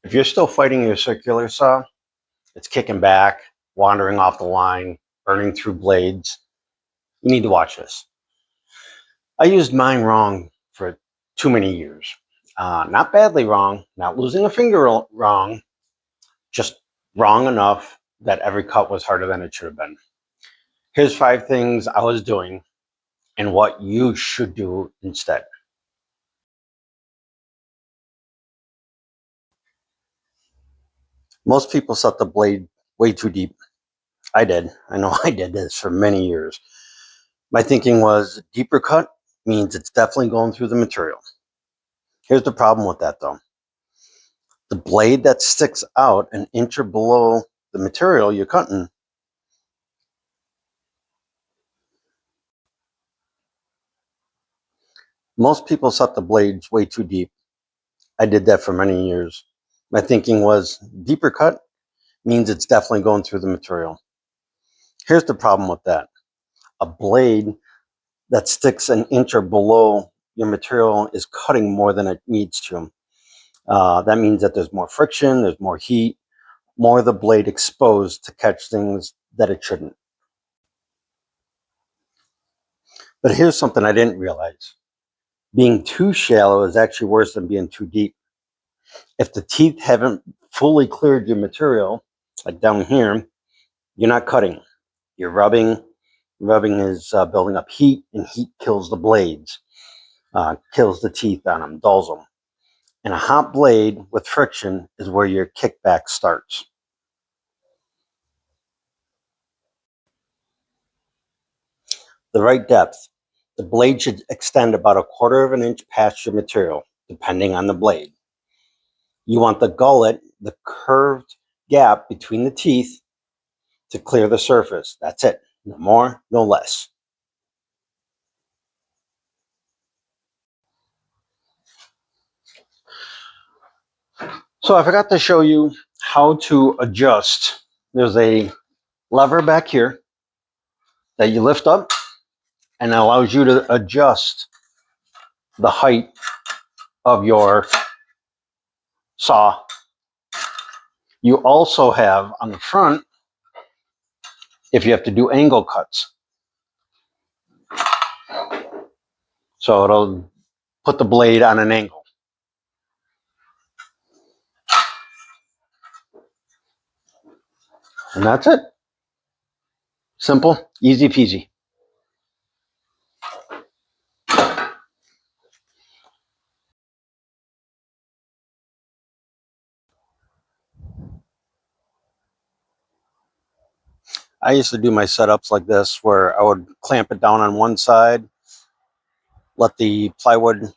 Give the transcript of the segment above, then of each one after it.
If you're still fighting your circular saw, it's kicking back, wandering off the line, burning through blades, you need to watch this. I used mine wrong for too many years. Not badly wrong, not losing a finger wrong, just wrong enough that every cut was harder than it should have been. Here's 5 things I was doing and what you should do instead. Most people set the blade way too deep. I did. I know I did this for many years. My thinking was deeper cut means it's definitely going through the material. Here's the problem with that though. The blade that sticks out an inch or below the material you're cutting, most people set the blades way too deep. I did that for many years. My thinking was deeper cut means it's definitely going through the material. Here's the problem with that. A blade that sticks an inch or below your material is cutting more than it needs to. That means that there's more friction, there's more heat, more of the blade exposed to catch things that it shouldn't. But here's something I didn't realize. Being too shallow is actually worse than being too deep. If the teeth haven't fully cleared your material, like down here, you're not cutting. You're rubbing. Rubbing is building up heat, and heat kills the blades, kills the teeth on them, dulls them. And a hot blade with friction is where your kickback starts. The right depth. The blade should extend about 1/4 of an inch past your material, depending on the blade. You want the gullet, the curved gap between the teeth, to clear the surface. That's it. No more, no less. So I forgot to show you how to adjust. There's a lever back here that you lift up and it allows you to adjust the height of your saw. You also have on the front, if you have to do angle cuts. So it'll put the blade on an angle. And that's it. Simple, easy peasy. I used to do my setups like this where I would clamp it down on one side, let the plywood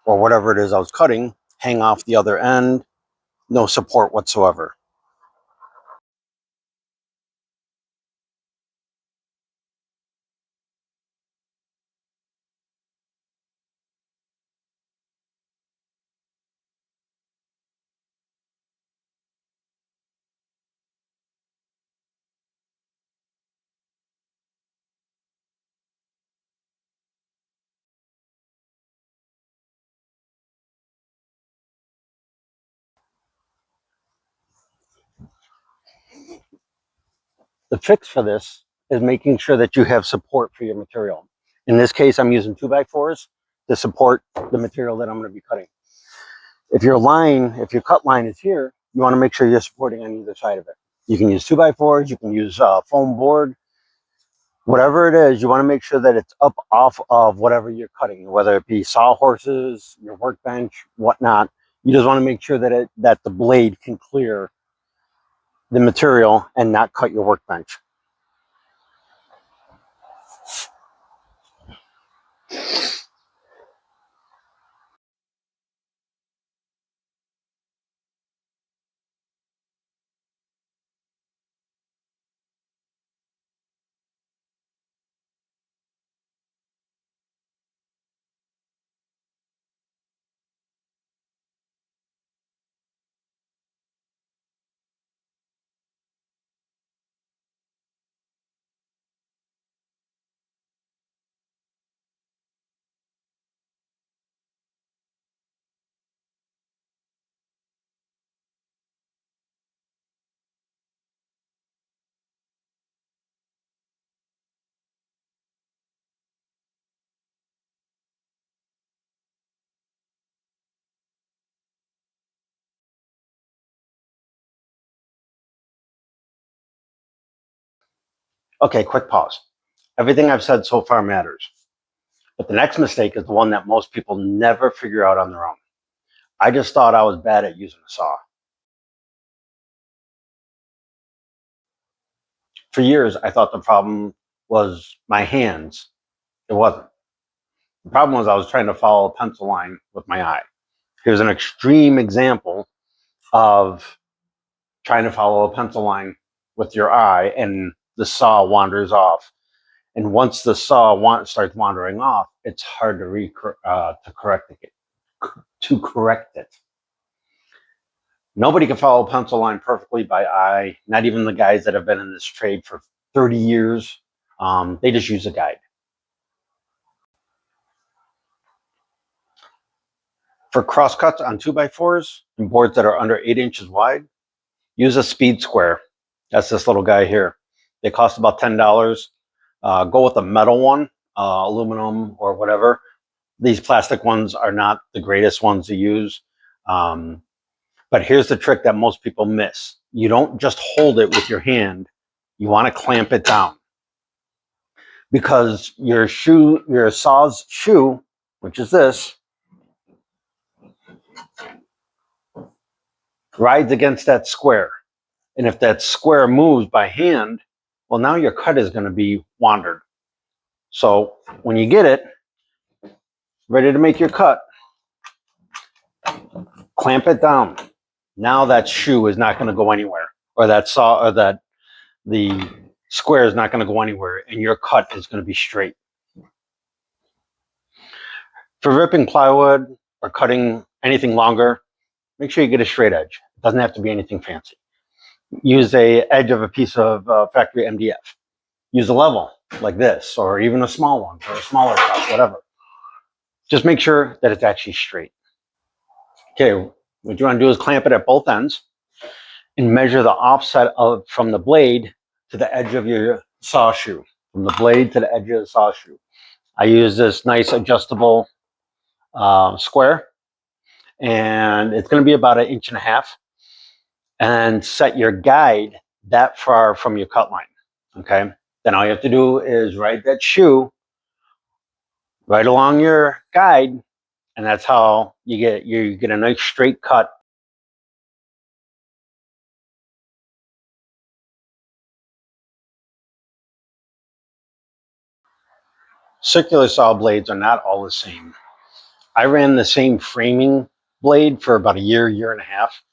or whatever it is I was cutting hang off the other end, no support whatsoever. The fix for this is making sure that you have support for your material. In this case, I'm using 2x4s to support the material that I'm going to be cutting. If your cut line is here, you want to make sure you're supporting on either side of it. You can use 2x4s, you can use foam board, whatever it is, you want to make sure that it's up off of whatever you're cutting, whether it be sawhorses, your workbench, whatnot. You just want to make sure that the blade can clear the material and not cut your workbench. Okay, quick pause. Everything I've said so far matters. But the next mistake is the one that most people never figure out on their own. I just thought I was bad at using a saw. For years, I thought the problem was my hands. It wasn't. The problem was I was trying to follow a pencil line with my eye. Here's an extreme example of trying to follow a pencil line with your eye, and the saw wanders off. And once the saw starts wandering off, it's hard to correct it. To correct it. Nobody can follow a pencil line perfectly by eye. Not even the guys that have been in this trade for 30 years. They just use a guide. For crosscuts on 2x4s and boards that are under 8 inches wide, use a speed square. That's this little guy here. They cost about $10. Go with a metal one, aluminum or whatever. These plastic ones are not the greatest ones to use. But here's the trick that most people miss. You don't just hold it with your hand. You want to clamp it down. Because your saw's shoe, which is this, rides against that square. And if that square moves by hand, well, now your cut is going to be wandered. So when you get it, ready to make your cut, clamp it down. Now that shoe is not going to go anywhere, or that saw, or that the square is not going to go anywhere, and your cut is going to be straight. For ripping plywood or cutting anything longer, make sure you get a straight edge. It doesn't have to be anything fancy. Use a edge of a piece of factory MDF. Use a level like this, or even a small one, or a smaller cut, whatever. Just make sure that it's actually straight. Okay, what you want to do is clamp it at both ends and measure the offset from the blade to the edge of your saw shoe. From the blade to the edge of the saw shoe. I use this nice adjustable square, and it's going to be about 1.5 inches. And set your guide that far from your cut line. Okay, then all you have to do is ride that shoe right along your guide, and that's how you get a nice straight cut. Circular saw blades are not all the same. I ran the same framing blade for about a year and a half.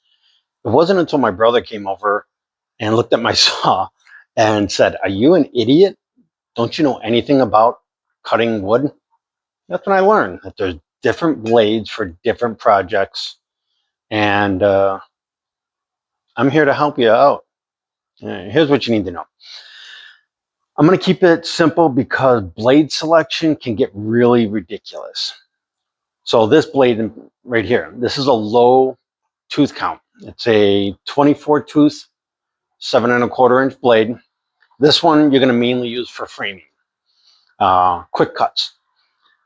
It wasn't until my brother came over and looked at my saw and said, "Are you an idiot? Don't you know anything about cutting wood?" That's when I learned that there's different blades for different projects, and I'm here to help you out. Here's what you need to know. I'm going to keep it simple because blade selection can get really ridiculous. So this blade right here, this is a low tooth count. It's a 24 tooth, 7.25 inch blade. This one you're going to mainly use for framing, quick cuts.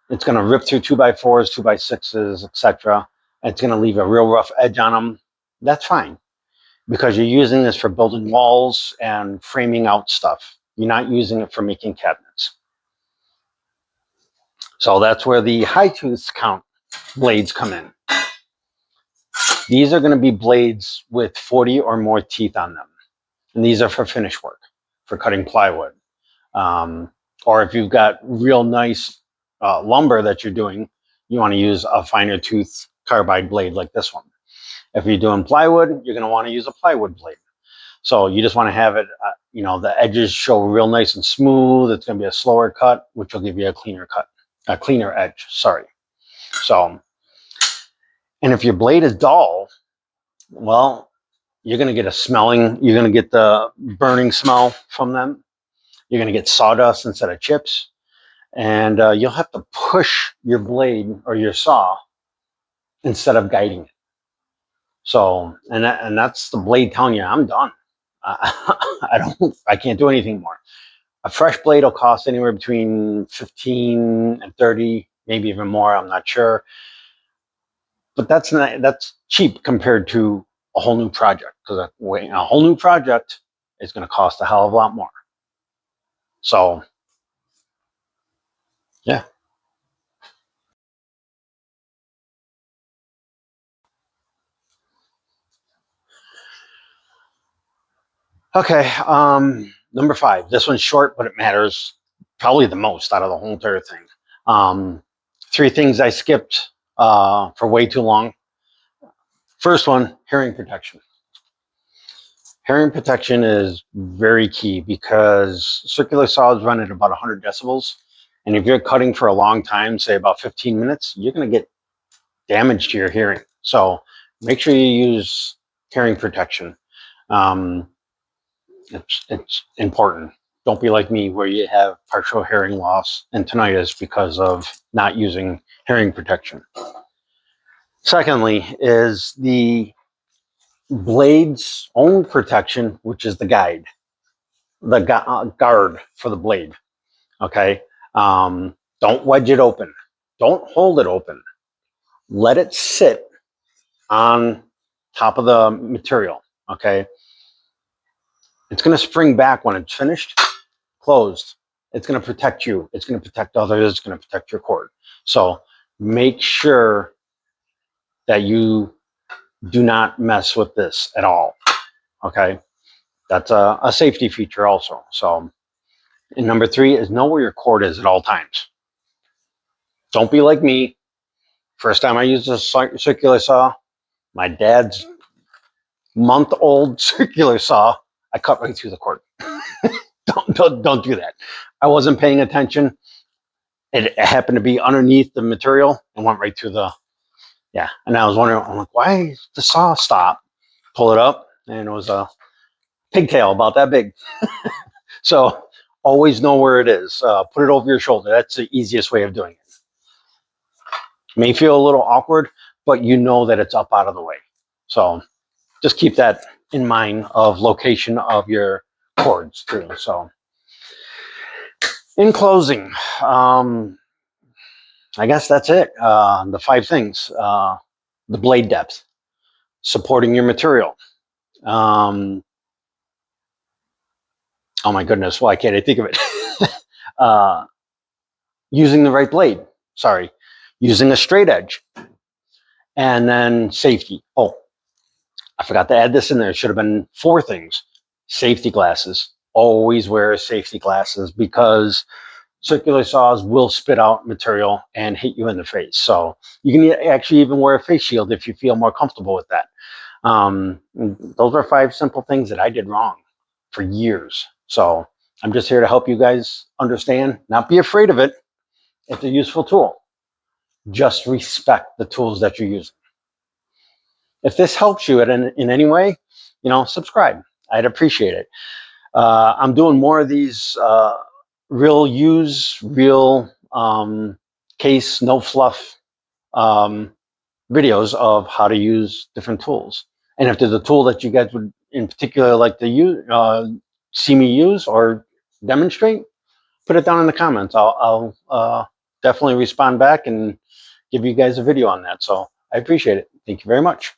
It's going to rip through 2x4s, 2x6s, etc. It's going to leave a real rough edge on them. That's fine, because you're using this for building walls and framing out stuff. You're not using it for making cabinets. So that's where the high tooth count blades come in. These are going to be blades with 40 or more teeth on them. And these are for finish work, for cutting plywood. Or if you've got real nice lumber that you're doing, you want to use a finer tooth carbide blade like this one. If you're doing plywood, you're going to want to use a plywood blade. So you just want to have it, the edges show real nice and smooth. It's going to be a slower cut, which will give you a cleaner edge, sorry. So, and if your blade is dull, well, you're going to get you're going to get the burning smell from them. You're going to get sawdust instead of chips. And you'll have to push your blade or your saw instead of guiding it. So, and that's the blade telling you, I'm done. I can't do anything more. A fresh blade will cost anywhere between 15 and 30, maybe even more. I'm not sure, but that's cheap compared to a whole new project, because a whole new project is going to cost a hell of a lot more. So yeah. Okay. Number 5. This one's short, but it matters probably the most out of the whole entire thing. Um, 3 things I skipped for way too long. First one, hearing protection. Hearing protection is very key because circular saws run at about 100 decibels. And if you're cutting for a long time, say about 15 minutes, you're going to get damage to your hearing. So make sure you use hearing protection. Um, it's important. Don't be like me where you have partial hearing loss and tinnitus because of not using hearing protection. Secondly, is the blade's own protection, which is the guide, the guard for the blade. Okay. Don't wedge it open. Don't hold it open. Let it sit on top of the material. Okay. It's going to spring back when it's finished, closed. It's going to protect you. It's going to protect others. It's going to protect your cord. So make sure that you do not mess with this at all. Okay. That's a safety feature also. So, and number 3 is know where your cord is at all times. Don't be like me. First time I used a circular saw, my dad's month-old circular saw, I cut right through the cord. Don't do that. I wasn't paying attention. It happened to be underneath the material and went right through the, yeah. And I was wondering, I'm like, why did the saw stop? Pull it up, and it was a pigtail about that big. So always know where it is. Put it over your shoulder. That's the easiest way of doing it. May feel a little awkward, but you know that it's up out of the way. So just keep that in mind of location of your cords too. So in closing, I guess that's it. The 5 things, the blade depth, supporting your material. Oh my goodness, why can't I think of it? uh, Using the right blade. Sorry, using a straight edge. And then safety. Oh, I forgot to add this in there. It should have been 4 things. Safety glasses. Always wear safety glasses because circular saws will spit out material and hit you in the face. So you can actually even wear a face shield if you feel more comfortable with that. Those are 5 simple things that I did wrong for years. So I'm just here to help you guys understand, not be afraid of it. It's a useful tool. Just respect the tools that you're using. If this helps you in any way, subscribe. I'd appreciate it. I'm doing more of these real case, no fluff videos of how to use different tools. And if there's a tool that you guys would in particular like to use, see me use or demonstrate, put it down in the comments. I'll definitely respond back and give you guys a video on that. So I appreciate it. Thank you very much.